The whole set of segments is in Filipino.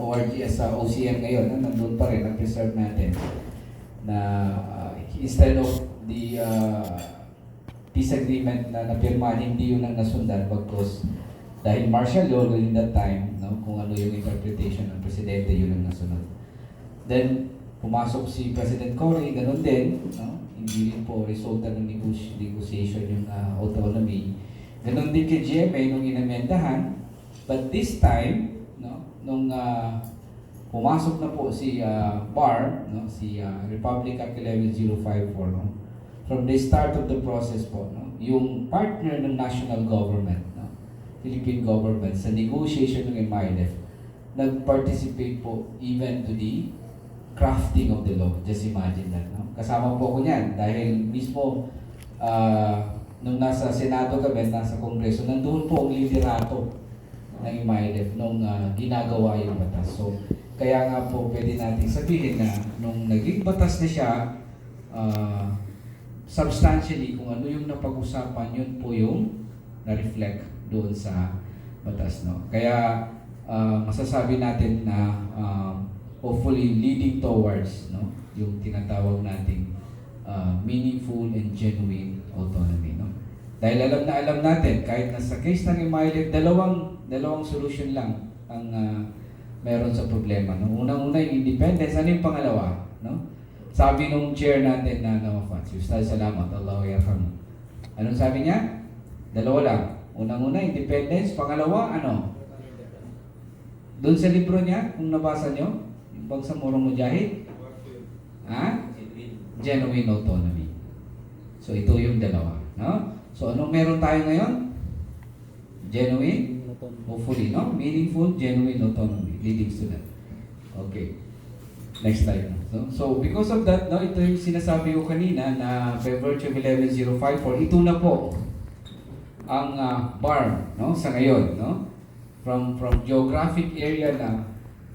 ORGS sa OCM ngayon, nandun pa rin, na-preserve natin na instead of the peace agreement na napirmahan, hindi yun ang nasundan bagkus dahil martial law during that time, no, kung ano yung interpretation ng presidente, yun ang nasunod. Then, pumasok si President Cory, ganun din, no? Hindi rin po resulta ng negotiation yung autonomy. Ganun din kay GMA nung inamendahan, but this time, no, nung pumasok na po si BAR, no, si Republic Act 11054, no, from the start of the process po, no, yung partner ng national government, no, Philippine government, sa negotiation ng MILF, nag-participate po even to the crafting of the law. Just imagine that. No? Kasama po ako niyan dahil mismo nung nasa Senado kami, nasa Kongreso, nandoon po ang liderato ng MILF nung ginagawa yung batas. So, kaya nga po pwede natin sabihin na nung naging batas na siya, substantially, kung ano yung napag-usapan, yun po yung na-reflect doon sa batas. No? Kaya masasabi natin na hopefully leading towards, no, yung tinatawag nating meaningful and genuine autonomy, no. Dahil alam natin kahit nasa case ng MILF, dalawang solution lang ang meron sa problema, no. Unang-una yung independence, ano yung pangalawa, no? Sabi nung chair natin na Fats, Ustaz, salamat, Allahu yarham. Anong sabi niya? Dalawa lang. Unang-una independence, pangalawa ano? Doon sa libro niya, kung nabasa niyo, Bangsamorong Mujahid? Genuine autonomy. So ito yung dalawa, no? So anong meron tayo ngayon? Genuine? Hopefully, no? Meaningful, genuine autonomy. Leading student. Okay. Next slide. So because of that, no, ito yung sinasabi ko kanina na by virtue of 11054, ito na po ang BAR, no, sa ngayon, no? From geographic area na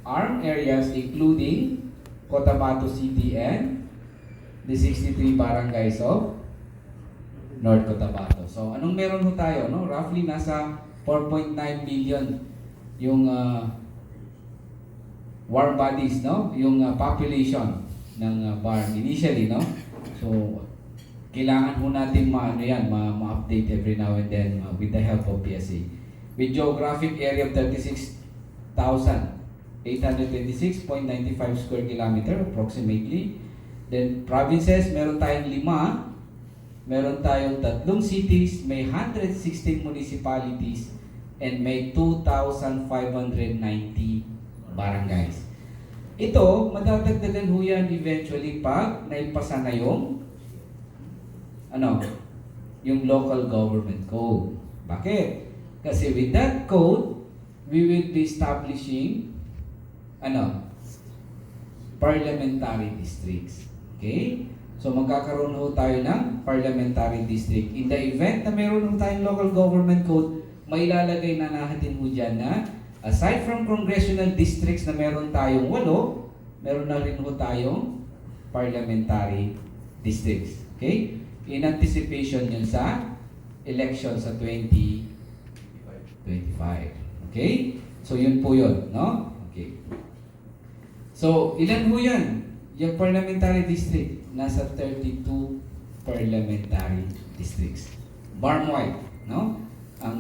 armed areas including Cotabato City and the 63 barangays of North Cotabato. So, anong meron ho tayo? No? Roughly nasa 4.9 million yung war bodies, no? Yung population ng BAR initially, no? So, kailangan ho natin ma-update every now and then with the help of PSA. With geographic area of 36,826.95 square kilometer approximately. Then provinces, meron tayong 5, meron tayong 3 cities, may 116 municipalities, and may 2,590 barangays. Ito, madadagdagan ho yan eventually pag naipasa na yung yung local government code. Bakit? Kasi with that code, we will be establishing parliamentary districts. Okay? So magkakaroon ho tayo ng parliamentary district. In the event na meron ho tayong local government code, mailalagay na natin ho dyan na aside from congressional districts na meron tayong 8, meron na rin ho tayong parliamentary districts. Okay? In anticipation yun sa election sa 2025. Okay? So yun po yun, no? Okay. So, ilan ho yan? Yung parliamentary district, nasa 32 parliamentary districts. Barm-wide, no? Ang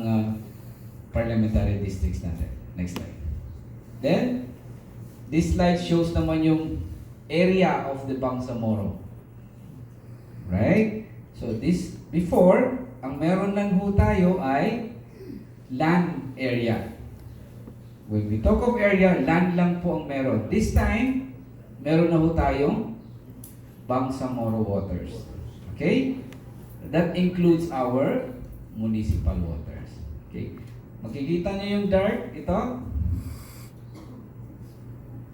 parliamentary districts natin. Next slide. Then, this slide shows naman yung area of the Bangsamoro. Right? So, this, before, ang meron lang ho tayo ay land area. When we talk of area, land lang po ang meron. This time, meron na ho tayong Bangsamoro waters. Okay? That includes our municipal waters. Okay? Makikita niyo yung dark, ito?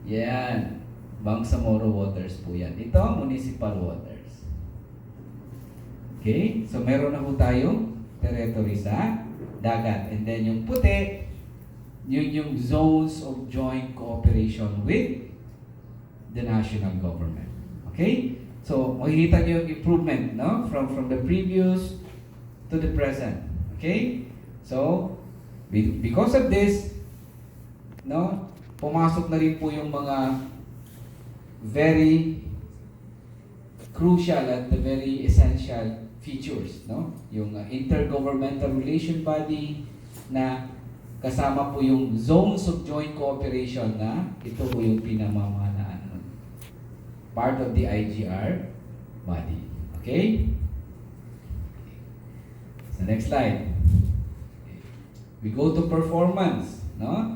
Yan. Bangsamoro waters po yan. Ito, municipal waters. Okay? So, meron na ho tayong territory sa dagat. And then yung puti, yun yung zones of joint cooperation with the national government. Okay? So, makikita niyo yung improvement, no? From the previous to the present. Okay? So, because of this, no, pumasok na rin po yung mga very crucial at very essential features, no? Yung intergovernmental relation body na kasama po yung zones of joint cooperation na ito po yung pinamamahalaan nun. Part of the IGR body. Okay? So next slide. We go to performance, no?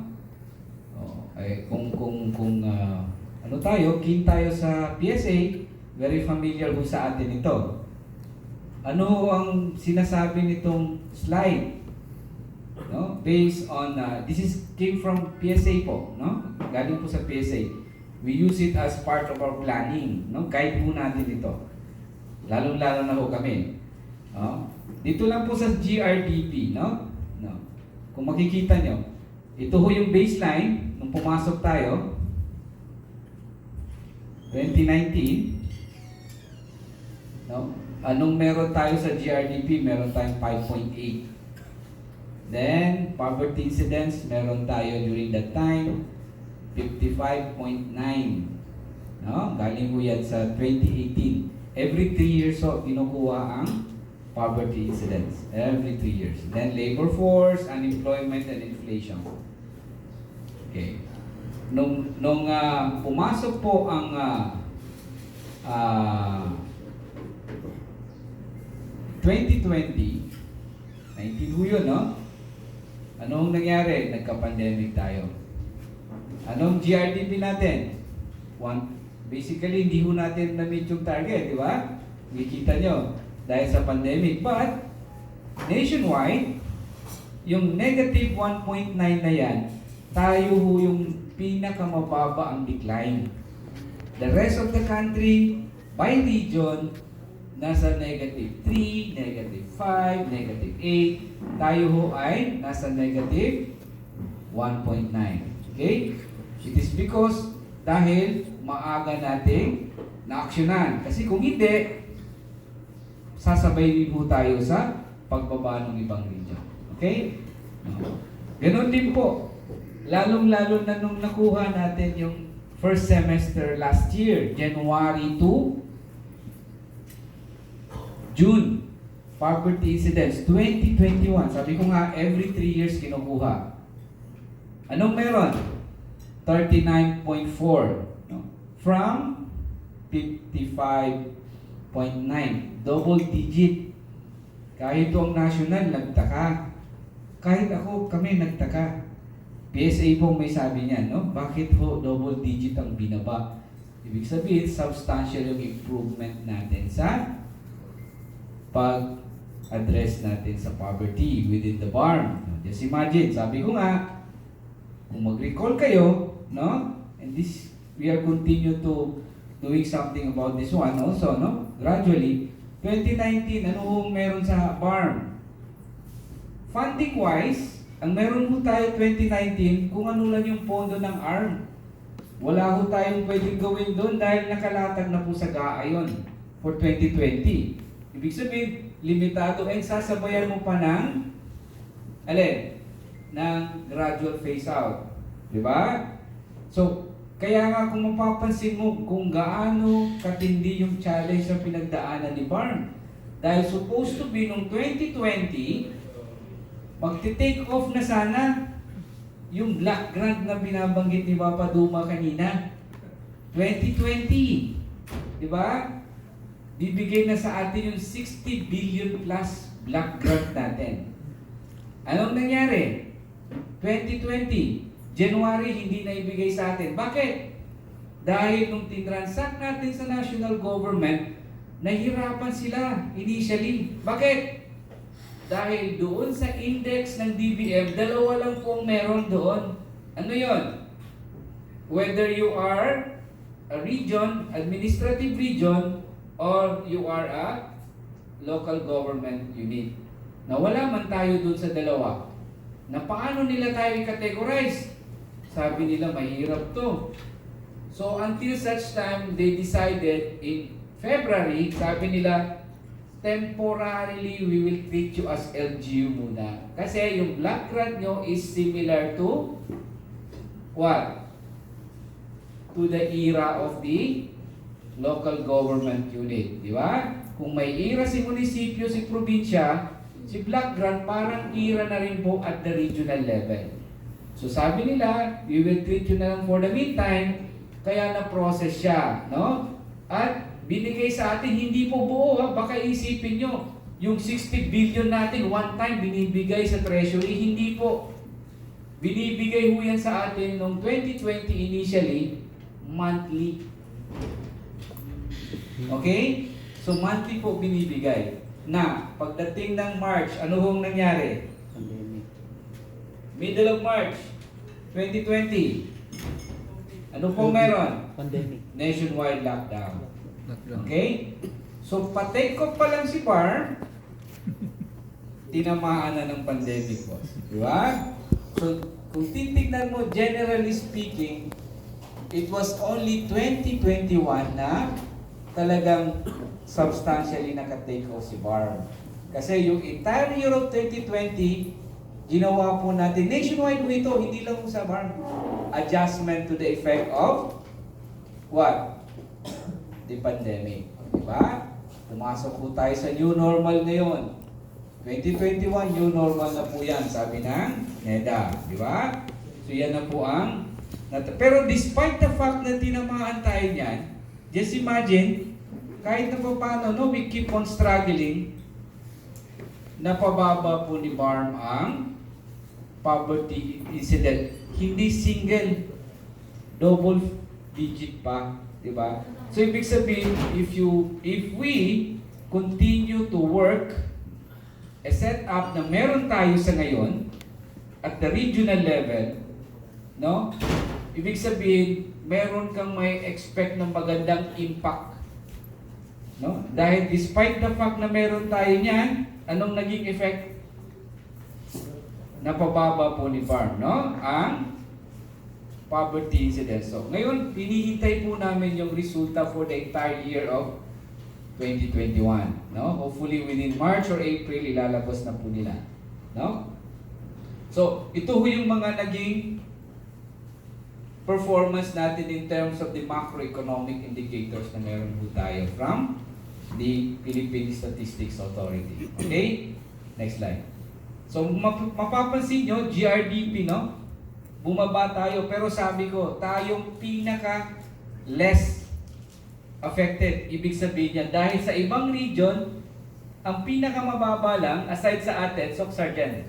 Ano tayo, keen tayo sa PSA, very familiar po sa atin ito. Ano ang sinasabi nitong slide? No? Based on, this came from PSA po, no? Galing po sa PSA. We use it as part of our planning, no? Guide po natin ito. Lalo-lalo na ho kami. No? Dito lang po sa GRDP, no? No? Kung makikita nyo, ito ho yung baseline nung pumasok tayo, 2019. No? Anong meron tayo sa GRDP? Meron tayong 5.8. Then, poverty incidence, meron tayo during that time, 55.9. No? Galing po yan sa 2018. Every 3 years so, kinukuha ang poverty incidence. Every 3 years. Then, labor force, unemployment, and inflation. Okay. Nung pumasok po ang 2020, 19 ho yun, no? Anong nangyari? Nagka-pandemic tayo. Anong GRDP natin? Basically, hindi ho natin na-meet yung target, di ba? Nakikita nyo, dahil sa pandemic. But, nationwide, yung negative 1.9 na yan, tayo ho yung pinakamababa ang decline. The rest of the country, by region, nasa negative 3, negative 5, negative 8. Tayo ho ay nasa negative 1.9. Okay? It is because dahil maaga nating na-aksyonan. Kasi kung hindi, sasabay din ho tayo sa pagbaba ng ibang region. Okay? No. Ganon din po. Lalong-lalo na nung nakuha natin yung first semester last year, January to June, poverty incidence, 2021. Sabi ko nga, every 3 years kinukuha. Anong meron? 39.4. No? From 55.9. Double digit. Kahit ang national, nagtaka. Kahit kami nagtaka. PSA po may sabi niya, no? Bakit ho double digit ang binaba? Ibig sabihin, substantial yung improvement natin sa pag-address natin sa poverty within the BARM. Just imagine, sabi ko nga, kung mag-recall kayo, no? And this, we are continue to doing something about this one also, no? Gradually, 2019, ano meron sa BARM? Funding-wise, ang meron po tayo 2019, kung ano lang yung pondo ng ARM. Wala po tayong pwedeng gawin doon dahil nakalatag na po sa GAA yun for 2020. Ibig sabihin, limitado ay sasabayan mo pa ng ng gradual phase out. Di ba? So, kaya nga kung mapapansin mo kung gaano katindi yung challenge na pinagdaanan ni BARM. Dahil supposed to be nung 2020, magti-take off na sana yung black grant na binabanggit ni Papa Duma kanina. 2020. Di ba? Bibigay na sa atin yung 60 billion plus black grant natin. Anong nangyari? 2020, January, hindi na ibigay sa atin. Bakit? Dahil nung tinransact natin sa national government, nahirapan sila initially. Bakit? Dahil doon sa index ng DBM, dalawa lang pong meron doon. Ano yon? Whether you are a region, administrative region, or you are a local government unit. Nawala man tayo dun sa dalawa. Na paano nila tayo i-categorize? Sabi nila, mahirap to. So until such time, they decided in February, sabi nila, temporarily, we will treat you as LGU muna. Kasi yung black grant nyo is similar to what? to the era of the local government unit. Di ba? Kung may era si munisipyo, si probinsya, si block grant parang era na rin po at the regional level. So sabi nila, we will treat you na lang for the meantime, kaya na-process siya. No? At binigay sa atin, hindi po buo, ha? Baka isipin nyo, yung 60 billion natin, one time binibigay sa treasury, hindi po. Binibigay ho yan sa atin noong 2020 initially, monthly. Okay? So monthly po binibigay. Na, pagdating ng March, ano hong nangyari? Pandemic. Middle of March 2020. Ano po meron? Pandemic. Nationwide lockdown. Okay? So patay ko pa lang si Bar, tinamaan na ng pandemic po. Di ba? So, kung titignan mo, generally speaking, it was only 2021 na talagang substantially naka-take off si Barb. Kasi yung entire year of 2020, ginawa po natin, nationwide po ito, hindi lang po sa Barb. Adjustment to the effect of what? The pandemic. Diba? Pumasok po tayo sa new normal ngayon. 2021, new normal na po yan, sabi ng NEDA. Diba? So yan na po ang... Pero despite the fact na tinamaan tayo niyan, just imagine, kahit na pa paano, no, we keep on struggling, napababa po ni Barm ang poverty incident. Hindi single, double digit pa, di ba? So ibig sabihin, if we continue to work a setup na meron tayo sa ngayon at the regional level, no? Ibig sabihin, meron kang may expect ng magandang impact. No? Dahil despite the fact na meron tayo niyan, anong naging effect? Napababa po ni Farm, no? Ang poverty incidence. So, ngayon, hinihintay po namin yung resulta for the entire year of 2021. No? Hopefully within March or April, ilalabas na po nila. No? So, ito ho yung mga naging performance natin in terms of the macroeconomic indicators na meron po tayo from the Philippine Statistics Authority. Okay? Next slide. So, mapapansin nyo, GRDP, no? Bumaba tayo, pero sabi ko, tayong pinaka less affected. Ibig sabihin niya, dahil sa ibang region, ang pinaka mababa lang, aside sa atin, Sargent,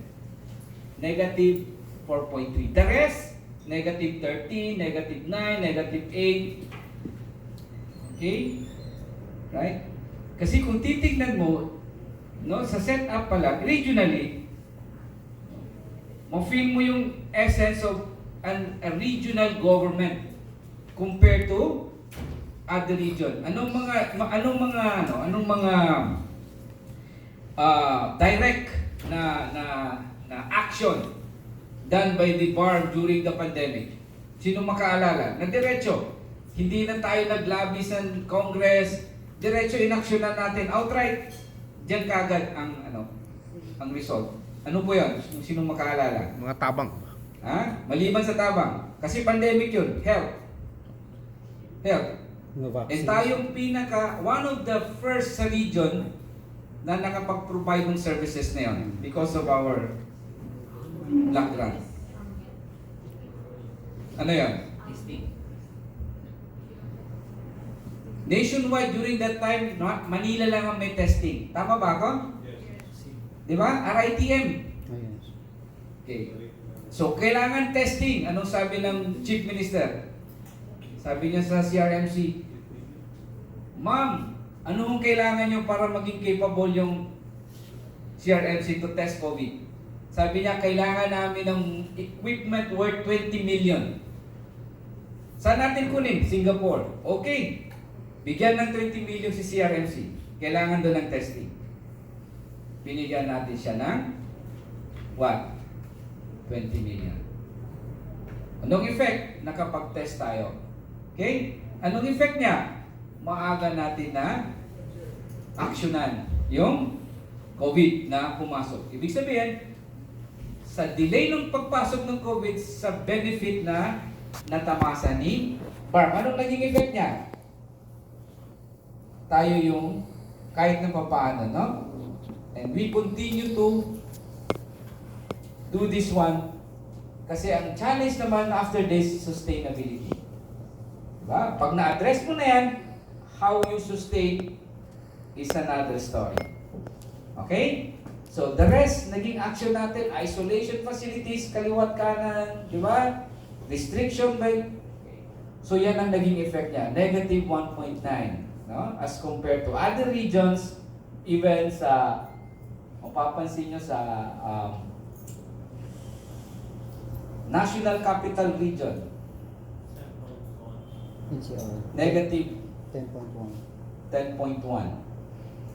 negative 4.3. The rest, negative 13, negative 9, negative 8. Okay? Right? Kasi kung titignan mo, no, sa setup pa lang, regionally, ma-feel mo yung essence of a regional government compared to other region. Anong mga direct na action done by the BARM during the pandemic? Sino makaalala? Nagdiretso. Hindi na tayo naglabi sa Congress, diretso inaksyonan natin outright. Diyan kagad ang result. Ano po 'yan? Sino makaalala? Mga tabang. Ha? Maliban sa tabang. Kasi pandemic 'yun, health. And tayong one of the first sa region na nakapag-provide ng services na 'yon because of our block grant. Ano 'yan? Nationwide during that time, Manila lang ang may testing. Tama ba ako? Di ba? RITM. Oh, yes. Okay. So, kailangan testing. Anong sabi ng Chief Minister? Sabi niya sa CRMC, Ma'am, ano kung kailangan nyo para maging capable yung CRMC to test COVID? Sabi niya, kailangan namin ng equipment worth 20 million. Saan natin kunin? Singapore. Okay. Bigyan ng 20 million si CRMC. Kailangan doon ng testing. Binigyan natin siya ng what? 20 million. Anong effect? Nakapag-test tayo. Okay? Anong effect niya? Maaga natin na aksyonan yung COVID na pumasok. Ibig sabihin, sa delay ng pagpasok ng COVID, sa benefit na natamasa ni Barm. Anong naging effect niya? Tayo yung kahit na papaano, no? And we continue to do this one kasi ang challenge naman after this, sustainability. Diba? Pag na-address mo na yan, how you sustain is another story. Okay? So, the rest, naging action natin, isolation facilities, kaliwat kanan, di ba? Restriction by... So, yan ang naging effect niya, negative 1.9. No? As compared to other regions, even sa, mapapansin nyo sa National Capital Region, negative 10.1.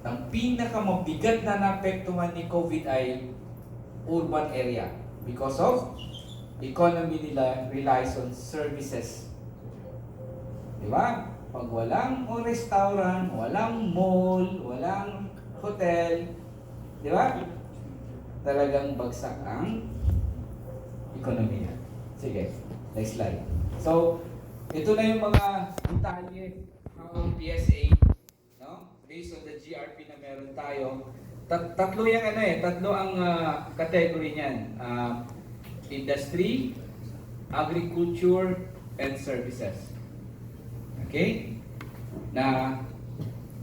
Ang pinakamabigat na naapektuhan ni COVID ay urban area because of economy nila relies on services. Di ba? Pag walang restaurant, walang mall, walang hotel, di ba? Talagang bagsak ang ekonomiya. Sige, next slide. So, ito na yung mga detalye ng PSA, no? Based on the GRP na meron tayo. Tatlo yung tatlo ang category niyan. Industry, agriculture, and services. Okay? Na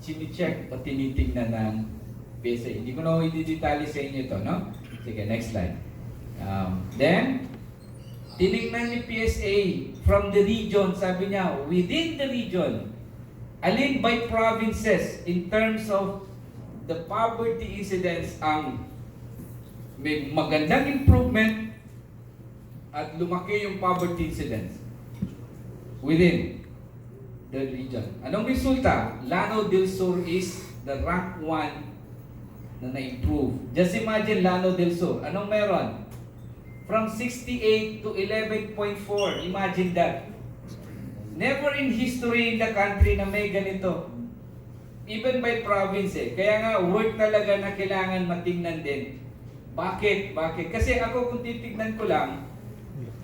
chini-check o tinitingnan ng PSA. Hindi ko na i-detalye sa inyo ito, no? Sige, next slide. Then, tinignan ni PSA from the region, sabi niya, within the region, alin by provinces in terms of the poverty incidence ang may magandang improvement at lumaki yung poverty incidence within the region. Anong resulta? Lanao del Sur is the rank 1 na na-improve. Just imagine Lanao del Sur. Anong meron? From 68 to 11.4. Imagine that. Never in history in the country na may ganito. Even by province Kaya nga, work talaga na kailangan matingnan din. Bakit? Bakit? Kasi ako kung titignan ko lang,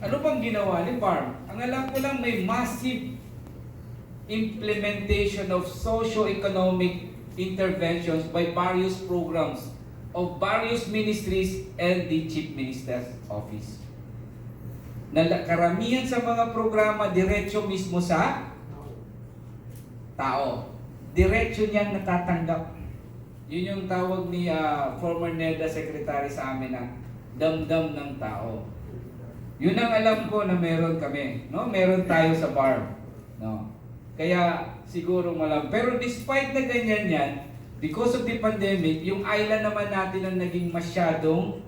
ano bang ginawa ni Barm? Ang alam ko lang may massive implementation of socio-economic interventions by various programs of various ministries and the Chief Minister's Office. Karamihan sa mga programa diretso mismo sa tao. Diretso niyang natatanggap. Yun yung tawag ni former NEDA Secretary sa amin na damdam ng tao. Yun ang alam ko na meron kami. No? Meron tayo sa BARM. No? Kaya siguro malam. Pero despite na ganyan yan, because of the pandemic, yung island naman natin ang naging masyadong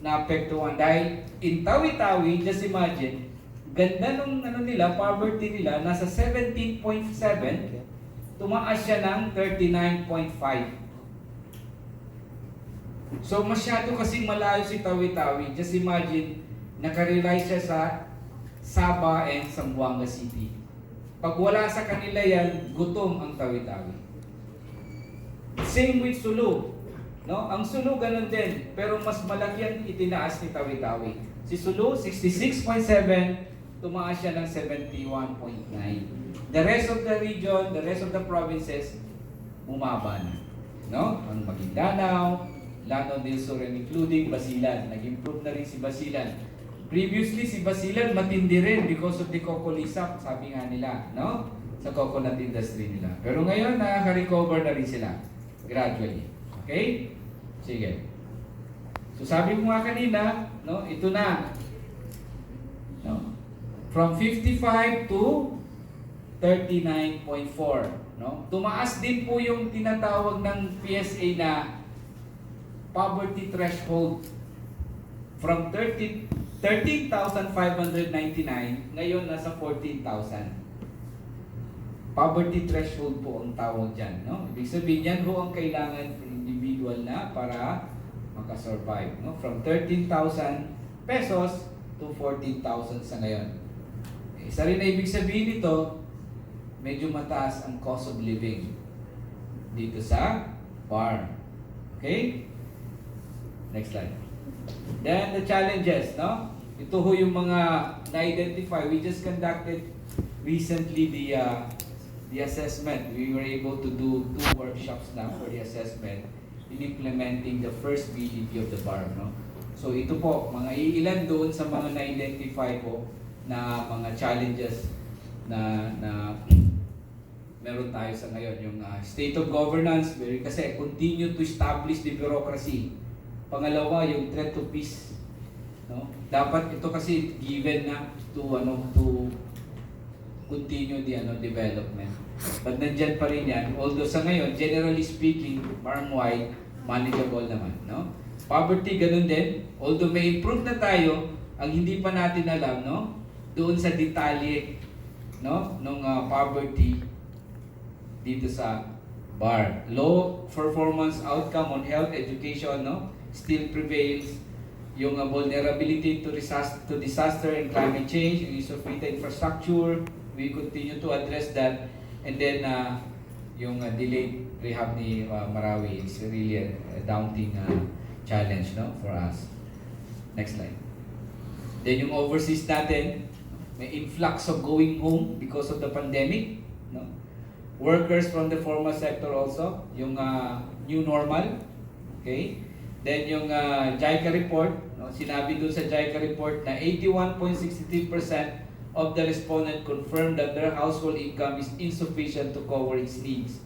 naapektuhan. Dahil in Tawi-Tawi, just imagine, ganda nung nila, poverty nila, nasa 17.7, tumaas siya ng 39.5. So masyado kasing malayo si Tawi-Tawi. Just imagine, nakarely siya sa Sabah and Zamboanga City. Pag wala sa kanila yan, gutom ang Tawi-Tawi. Same with Sulu. No? Ang Sulu ganun din, pero mas malaki ang itinaas ni Tawi-Tawi. Si Sulu, 66.7, tumaas siya ng 71.9. The rest of the region, the rest of the provinces, bumaba na. No? Ang Maguindanao, Lanao del Sur, including Basilan. Nag-improve na rin si Basilan. Previously, si Basilan matindi rin because of the cocolisap, sabi nga nila, no? Sa coconut industry nila. Pero ngayon, nakaka-recover na rin sila. Gradually. Okay? Sige. So sabi ko nga kanina, no, ito na. No? From 55 to 39.4, no? Tumaas din po yung tinatawag ng PSA na poverty threshold from 13,599 ngayon nasa 14,000. Poverty threshold po ang tawag dyan, no? Ibig sabihin yan ho ang kailangan for individual na para makasurvive, no? From 13,000 pesos to 14,000 sa ngayon. Isa rin na ibig sabihin nito, medyo mataas ang cost of living dito sa BARM. Okay? Next slide. Then the challenges, no? ito ho yung mga na-identify. We just conducted recently the assessment. We were able to do 2 workshops now for the assessment in implementing the first BDP of the bar. No? So ito po, mga ilan doon sa mga na-identify po na mga challenges na meron tayo sa ngayon. Yung state of governance, kasi continue to establish the bureaucracy. Pangalawa, yung threat to peace. No? Dapat ito kasi given na to continue the development. But nandyan pa rin yan. Although sa ngayon, generally speaking, farm-wide, manageable naman. No? Poverty, ganun din. Although may improve na tayo, ang hindi pa natin alam, no? Doon sa detalye, no? Nung poverty dito sa bar. Low performance outcome on health, education, no? Still prevails. Yung vulnerability to disaster and climate change, yung use of retail infrastructure, we continue to address that. And then, yung delayed rehab ni Marawi is really a daunting challenge, no, for us. Next slide. Then yung overseas natin, may influx of going home because of the pandemic, no? Workers from the formal sector also, yung new normal, okay? Then yung JICA report, no, sinabi dun sa JICA report na 81.63% of the respondent confirmed that their household income is insufficient to cover its needs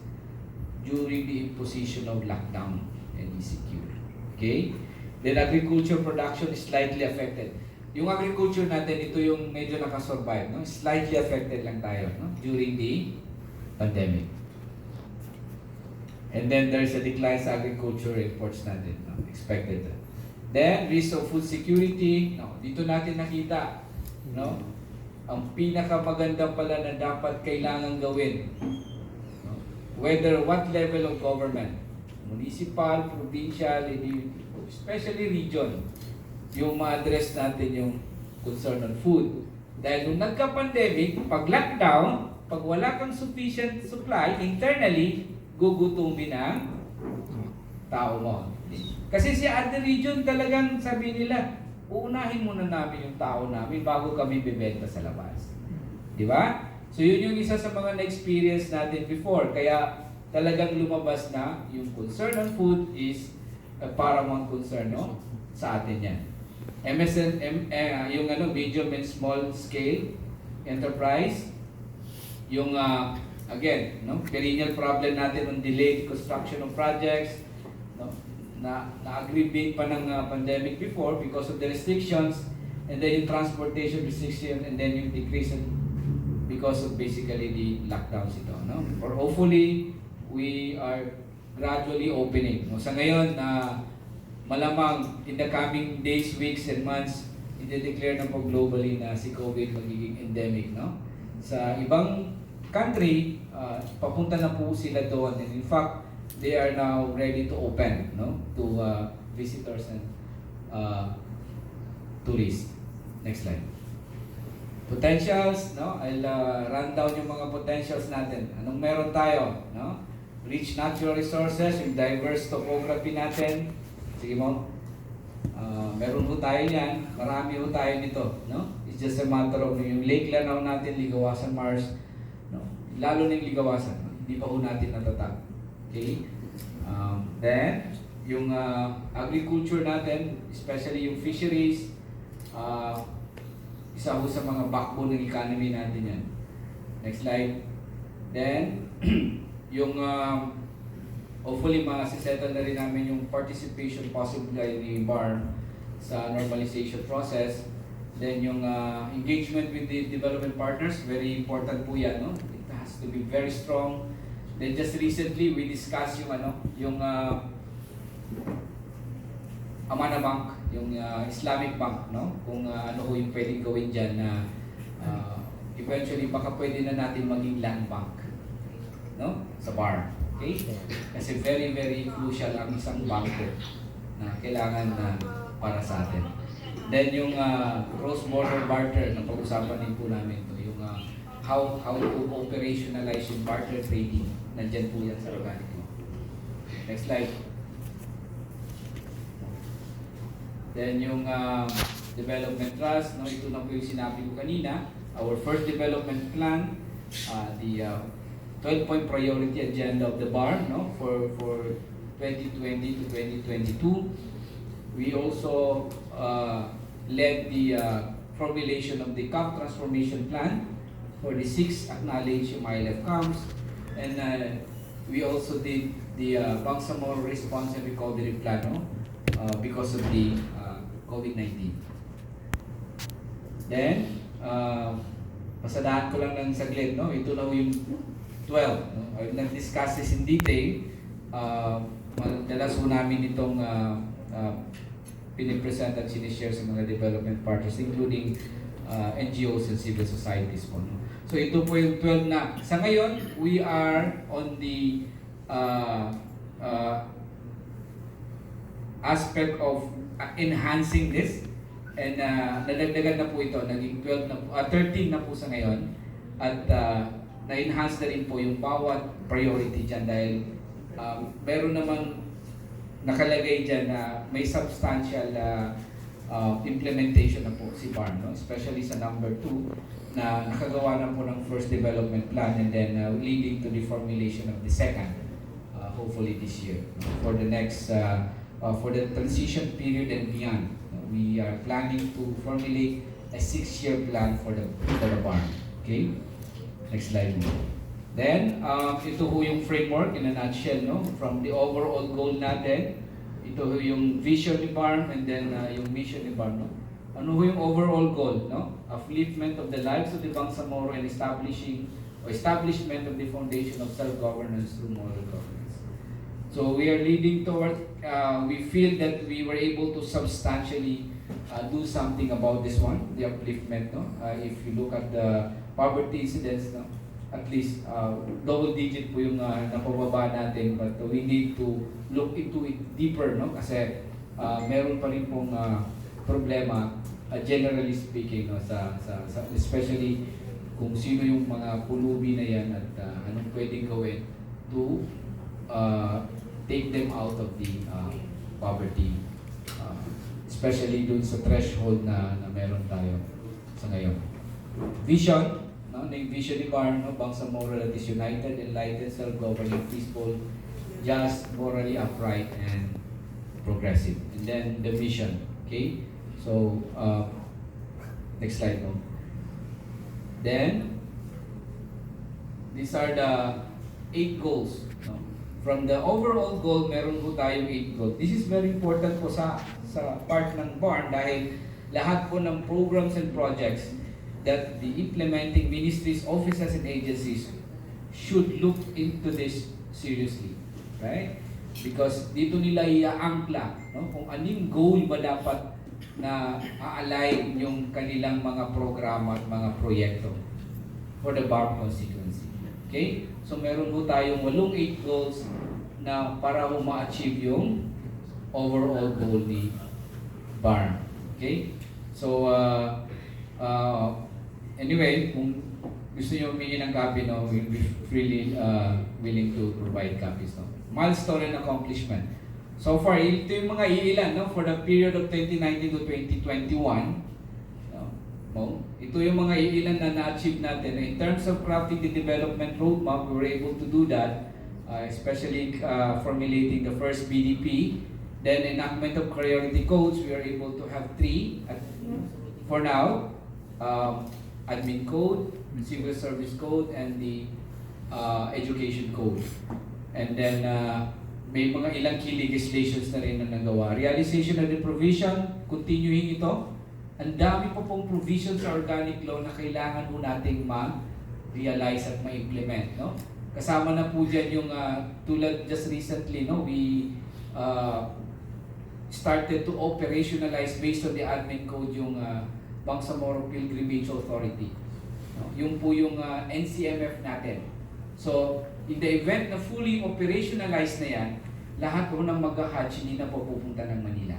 during the imposition of lockdown and ECQ. Okay? Then agriculture production is slightly affected. Yung agriculture natin, ito yung medyo nakasurvive, no? Slightly affected lang tayo, no? During the pandemic. And then there's a decline sa agriculture reports natin, no? Expected. Then risk of food security, no? Dito natin nakita, no? Ang pinakamaganda pala na dapat kailangan gawin, no? Whether what level of government, municipal, provincial, especially region, yung ma-address natin yung concern on food. Dahil nung nagka-pandemic, pag lockdown, pag wala kang sufficient supply, internally, gugutumin ang tao mo. Kasi si other region talagang sabi nila, uunahin muna namin yung tao namin bago kami bibenta sa labas. Di ba? So yun yung isa sa mga na-experience natin before. Kaya talagang lumabas na yung concern on food is a paramount concern, no? Sa atin yan. Yung medium and small scale enterprise, yung again, no, perennial problem natin on delayed construction of projects, no, na-aggravate pa ng pandemic before because of the restrictions, and then yung transportation restriction, and then yung decrease because of basically the lockdowns ito, no? Or hopefully we are gradually opening, no? Sa ngayon malamang in the coming days, weeks, and months, i-declare na po globally na si COVID magiging endemic, no? Sa ibang country, papunta na po sila doon. And in fact, they are now ready to open, no? To visitors and tourists. Next slide. Potentials, no? I'll run down yung mga potentials natin. Anong meron tayo, no? Rich natural resources, yung diverse topography natin. Sige mo. Meron ho tayo yan. Marami ho tayo nito, no? It's just a matter of yung Lake Lanao natin, Ligawasan Mars, no? Lalo na yung Ligawasan, no? Hindi pa ho natin natatag. Okay? Then, yung agriculture natin, especially yung fisheries, isa ho sa mga backbone ng economy natin yan. Next slide. Then, yung hopefully masisettle na rin namin yung participation possibly ni BAR sa normalization process. Then yung engagement with the development partners, very important po yan, no? It has to be very strong. Then just recently we discussed yung Amana Bank, yung Islamic Bank, no? Kung ano ho yung pwedeng gawin dyan na eventually baka pwede na natin maging land bank, no? Sa BAR. Okay? Kasi very, very crucial ang isang bangko na kailangan para sa atin. Then yung cross-border barter na pag-usapan din po namin ito, yung how to operationalize yung barter trading. Nandyan po yan sa organic law. Next slide. Then yung Development Trust, no, ito na po yung sinabi ko kanina, our first development plan, the 12-point priority agenda of the BAR, no, for 2020 to 2022. We also led the formulation of the camp transformation plan for the 6 acknowledged MILF camps, and we also did the Bangsamoro Response and Recovery Plan, no, because of the COVID-19. Then, pasadahan ko lang ng saglit, no? Ito na yung 12. No? I've not discussed this in detail. Madalas po namin itong pinipresent at sinishare sa mga development partners, including NGOs and civil societies po. No? So ito po yung 12 na. Sa ngayon, we are on the aspect of enhancing this. And nadagdagan na po ito, naging 12 na po, 13 na po sa ngayon. At na-enhance na rin po yung bawat priority dyan dahil meron namang nakalagay dyan na may substantial implementation na po si BAR, no? Especially sa number 2 na nakagawa na po ng first development plan and then leading to the formulation of the second, hopefully this year, no? For the next, for the transition period and beyond. We are planning to formulate a 6-year plan for the BAR. Okay? Next slide. Then, ito ho yung framework in a nutshell, no? From the overall goal natin, ito ho yung vision ni BAR and then yung mission ni BAR, no? Ano ho yung overall goal, no? Upliftment of the lives of the Bangsamoro and establishment of the foundation of self-governance through moral governance. So we are leading toward, we feel that we were able to substantially do something about this one, the upliftment. No? If you look at the poverty incidence, no? At least double digit po yung napababa natin, but we need to look into it deeper, no? Kasi meron pa rin pong problema, generally speaking, no? Especially kung sino yung mga pulubi na yan at anong pwedeng gawin to take them out of the poverty, especially dun sa threshold na meron tayo sa ngayon. Vision, no? Yung vision ni BAR, no? Bangsamoro that is united, enlightened, self-governing, peaceful, just, morally upright, and progressive. And then the mission, okay? So, next slide, no? Then, these are the 8 goals, no? From the overall goal, meron po tayong 8 goals. This is very important po sa part ng BAR dahil lahat po ng programs and projects that the implementing ministries, offices, and agencies should look into this seriously, right? Because dito nila iaangkla, no? Kung anong goal ba dapat na a-align yung kanilang mga programa at mga proyekto for the BAR constituency. Okay? So meron po tayong 8 goals na para ho ma-achieve yung overall goal ni BAR. Okay? So anyway, kung gusto nyo humingi ng copy, no, we'll be freely willing to provide copies. No? Milestone and accomplishment. So far, ito yung mga iilan, no, for the period of 2019 to 2021. Ito yung mga iilan na na-achieve natin. In terms of crafting the development roadmap, we were able to do that, especially formulating the first BDP. Then enactment of priority codes, we were able to have 3 for now. Admin code, civil service code, and the education code. And then may mga ilang key legislations na rin na nagawa. Realization of the provision, continuing ito. Ang dami po pong provisions sa organic law na kailangan po nating ma-realize at ma-implement, no? Kasama na po dyan yung tulad just recently, no, we started to operationalize based on the admin code yung Bangsamoro Pilgrimage Authority. No? Yung po yung NCMF natin. So, in the event na fully operationalized na yan, lahat po ng mag-hatch hindi na po pupunta ng Manila.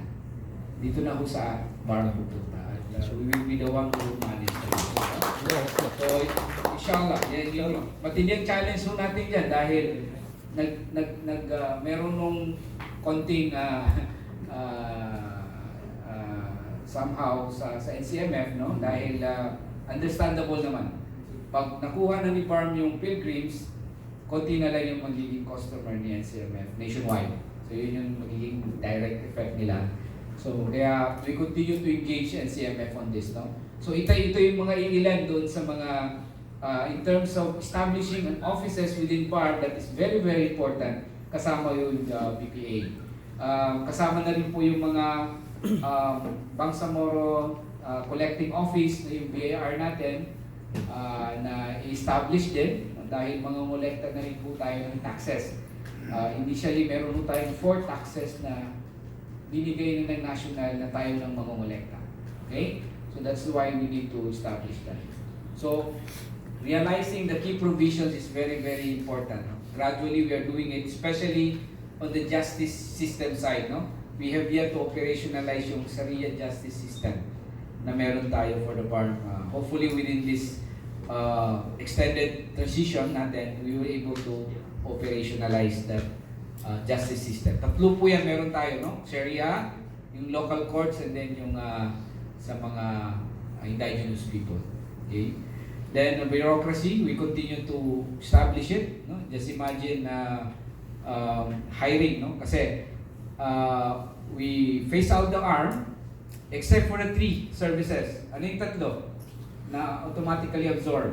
Dito na po sa BAR pupunta. We will be the one who manage that. So, inshallah, yung matinding challenge po natin dyan dahil meron nung konting somehow sa NCMF, no? Dahil understandable naman. Pag nakuha na ni BARM yung pilgrims, konti na lang yung magiging customer ni NCMF nationwide. So yun yung magiging direct effect nila. So kaya we continue to engage NCMF on this, no? So ito yung mga ilan doon sa mga in terms of establishing an offices within BARM that is very very important, kasama yung BPA. Kasama na rin po yung mga Bangsamoro collecting office na yung BIR natin na i-establish din dahil mga molekta na rin po tayo ng taxes. Initially, meron po tayong 4 taxes na binigay na ng national na tayo ng mga molekta. Okay? So that's why we need to establish that. So, realizing the key provisions is very, very important. Gradually, we are doing it, especially on the justice system side. No? We have yet to operationalize yung Sharia justice system na meron tayo for the BARM. Hopefully, within this extended transition natin, we were able to operationalize that justice system. Tatlo po yan meron tayo, no? Sharia, yung local courts, and then yung sa mga indigenous people. Okay? Then bureaucracy, we continue to establish it. No? Just imagine hiring, no? Kasi we phase out the arm except for the 3 services. Ano yung tatlo na automatically absorb?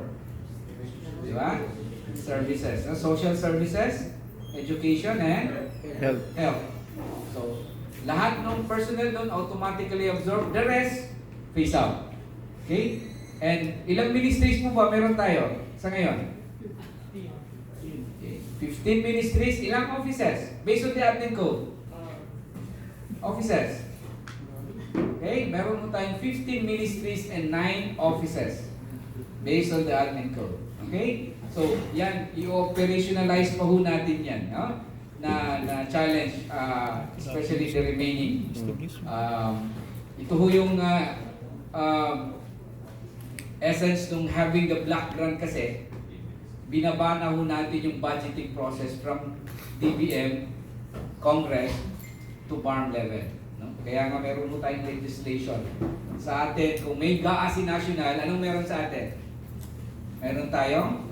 Di ba? Services. Social services, education, and health. So, lahat ng personnel doon automatically absorb. The rest, phase out. Okay? And ilang ministries po ba meron tayo sa ngayon? Okay. 15 ministries, ilang offices? Based on the admin code. Offices. Okay? Meron po tayong 15 ministries and 9 offices. Based on the admin code. Okay? So, yan, i-operationalize pa ho natin yan. No? Na challenge, especially the remaining. Ito ho yung essence nung having the black grant kasi, binaba na ho natin yung budgeting process from DBM, Congress, to BARM level. No? Kaya nga meron po tayong legislation sa atin. Kung may GAA si National, anong meron sa atin? Meron tayong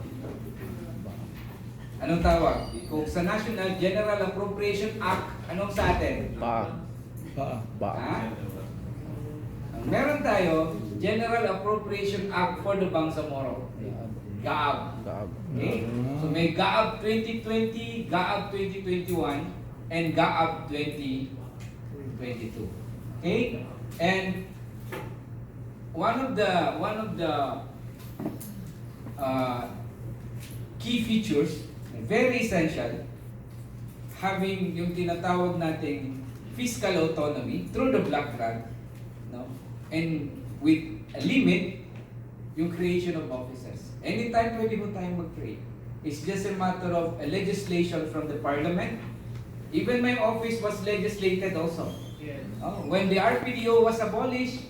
anong tawag? Kung sa National General Appropriation Act, anong sa atin? Meron tayo General Appropriation Act for the Bangsamoro. GAAB. Okay? So may GAAB 2020, GAAB 2021, and GAAB 2022. Okay? And one of the key features, very essential, having yung tinatawag nating fiscal autonomy through the black grant, no? And with a limit, yung creation of offices. Anytime pwede mo tayong mag-create. It's just a matter of a legislation from the parliament. Even my office was legislated also. Yes. When the RPDO was abolished,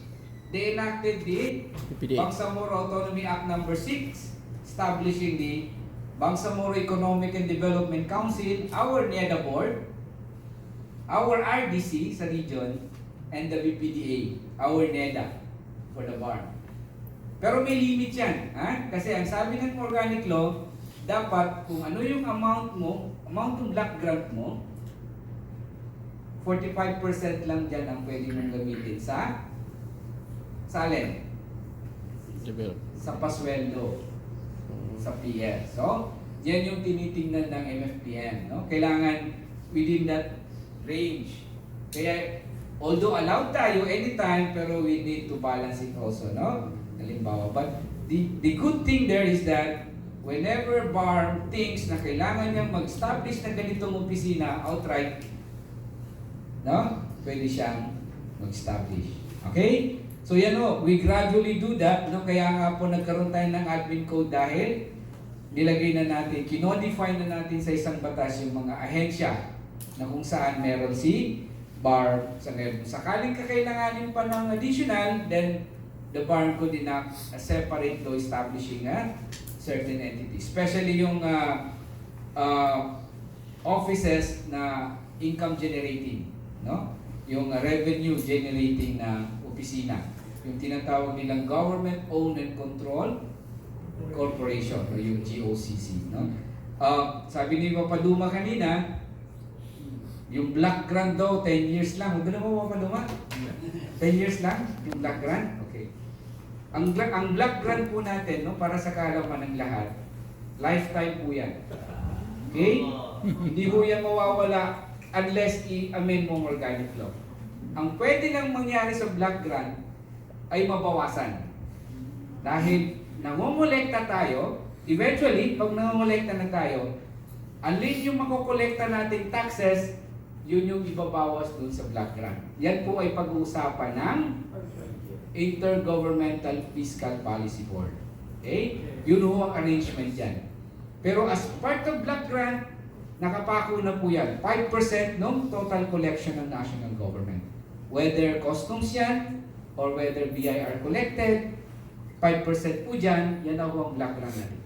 they enacted the Bangsamoro Autonomy Act number 6, establishing the Bangsamoro Economic and Development Council, our NEDA board, our RDC sa region, and the BPDA, our NEDA for the BARM. Pero may limit yan. Kasi ang sabi ng organic law, dapat kung ano yung amount ng black grant mo, 45% lang dyan ang pwede mong gamitin sa alin? Sa pasweldo. Sa PS. So, yan yung tinitingnan ng MFPM. No? Kailangan within that range. Kaya, although allowed tayo anytime, pero we need to balance it also. No? Halimbawa. But the good thing there is that whenever BARM thinks na kailangan niyang mag-establish ng ganitong opisina outright, no? Pwede siyang mag-establish. Okay? So yan o, we gradually do that. No? Kaya nga po nagkaroon tayo ng admin code dahil nilagay na natin, kinodify na natin sa isang batas yung mga ahensya na kung saan meron si BARM sa ngayon. Sakaling kakailanganin pa ng additional, then the BARM could enact a separate law establishing a certain entity. Especially yung offices na income generating, no? Yung revenue generating na opisina. Yung tinatawag nilang Government Owned and Controlled Corporation o yung GOCC. No? Sabi ni Papaduma kanina, yung Black Grant daw, 10 years lang. Huwag na mo Papaduma? 10 years lang yung Black Grant? Okay. Ang Black Grant po natin, no, para sa kaalaman ng lahat, lifetime po yan. Okay? Hindi po yan mawawala unless i-amend mo ang organic law. Ang pwede lang mangyari sa Black Grant ay mabawasan. Dahil nangongolekta tayo, eventually, pag nangongolekta na tayo, alin yung makukolekta nating taxes, yun yung ibabawas dun sa Black Grant. Yan po ay pag-uusapan ng Intergovernmental Fiscal Policy Board. Okay? Yun ho ang arrangement yan. Pero as part of Black Grant, nakapako na po yan. 5% ng total collection ng national government. Whether customs yan, or whether BIR collected, 5% po dyan, yan ako ang Black Grant natin.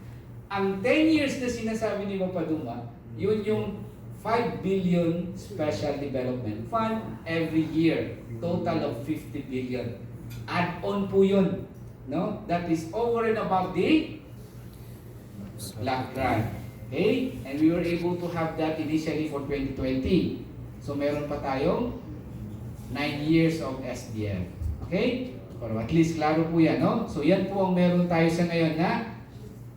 Ang 10 years na sinasabi ni Papaduma, yun yung 5 billion Special Development Fund every year. Total of 50 billion. Add-on po yun. No? That is over and above the Black Grant. Okay? And we were able to have that initially for 2020. So meron pa tayong 9 years of SDF. Okay? Pero at least klaro po yan, no? So yan po ang meron tayo sa ngayon na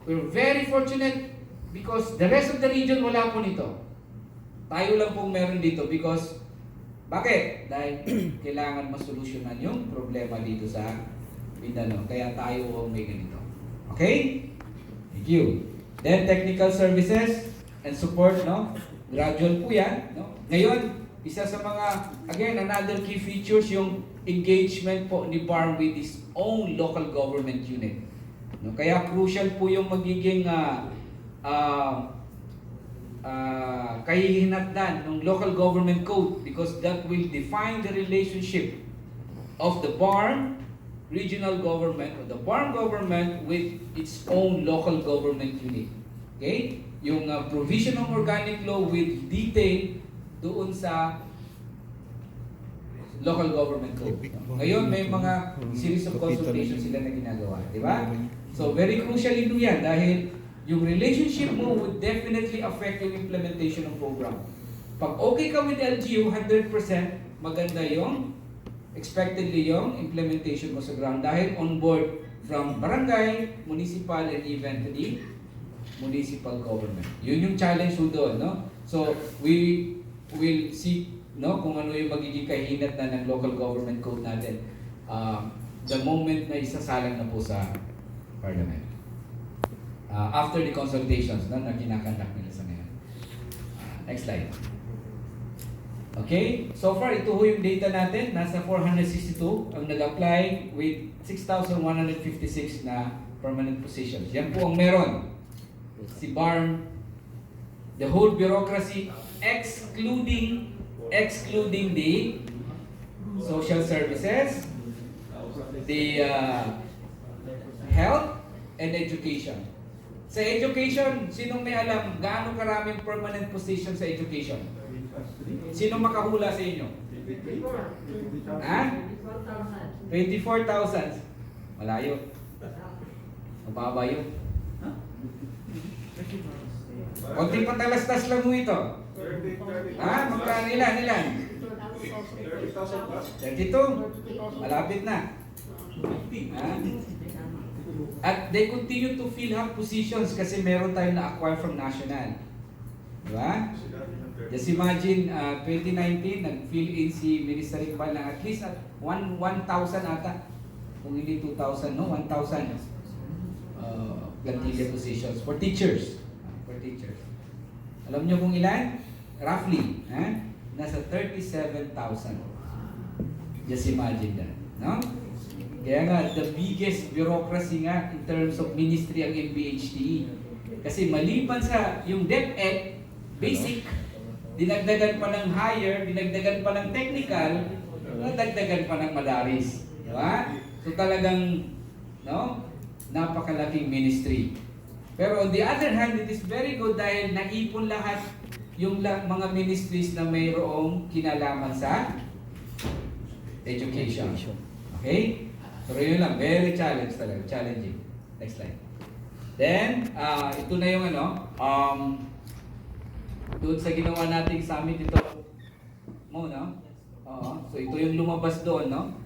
we're very fortunate because the rest of the region wala po nito. Tayo lang pong meron dito because bakit? Dahil kailangan masolusyonan yung problema dito sa Mindanao. Kaya tayo ang may ganito. Okay? Thank you. Then technical services and support, no? Gradual po yan, no? Ngayon, isa sa mga, again, another key features yung engagement po ni BARM with its own local government unit. No? Kaya crucial po yung magiging kahihinatnan ng local government code because that will define the relationship of the BARM regional government or the BARM government with its own local government unit. Okay? Yung provision of organic law with detail doon sa local government code. Ngayon, may mga series of consultations sila na ginagawa. Di ba? So, very crucial ito yan dahil yung relationship mo would definitely affect yung implementation ng program. Pag okay ka with LGU, 100% maganda yung expectedly yung implementation mo sa ground dahil on board from barangay, municipal, and even to the municipal government. Yun yung challenge mo doon, no? So, we will see, no, kung ano yung magiging kahinat na ng local government code natin the moment na isasalang na po sa Parliament. After the consultations, no, na kinakandak nila sa ngayon. Next slide. Okay, so far ito ho yung data natin. Nasa 462 ang nag-apply with 6,156 na permanent positions. Yan po ang meron. Si BARM, the whole bureaucracy, excluding the social services, the health, and education. Sa education, sinong may alam gaano karaming permanent position sa education? Sinong makahula sa inyo? Ha? 24,000. Malayo. Mababa yun. Konting patalastas lang mo ito. Ha? Magkano ilan? 32. Malapit na. Ha? At they continue to fill up positions kasi meron tayong na-acquire from national. Diba? Just imagine, 2019, nag-fill in si Minister Iqbal na at least 1,000 ata. Kung hindi 2,000, no? 1,000 plantilla positions for teachers. Alam nyo kung ilan? Roughly, nasa 37,000. Just imagine that, no? Kaya nga, the biggest bureaucracy nga in terms of ministry ang MBHTE. Kasi maliban sa yung DepEd, basic, dinagdagan pa ng higher, dinagdagan pa ng technical, dinagdagan pa ng madaris. Diba? So talagang, no? Napakalaking ministry. Pero on the other hand, it is very good dahil naipon lahat yung mga ministries na mayroong kinalaman sa education. Okay? Pero yun lang, very challenging. Next slide. Then, ito na yung doon sa ginawa nating summit ito mo, no? Oo. So ito yung lumabas doon, no?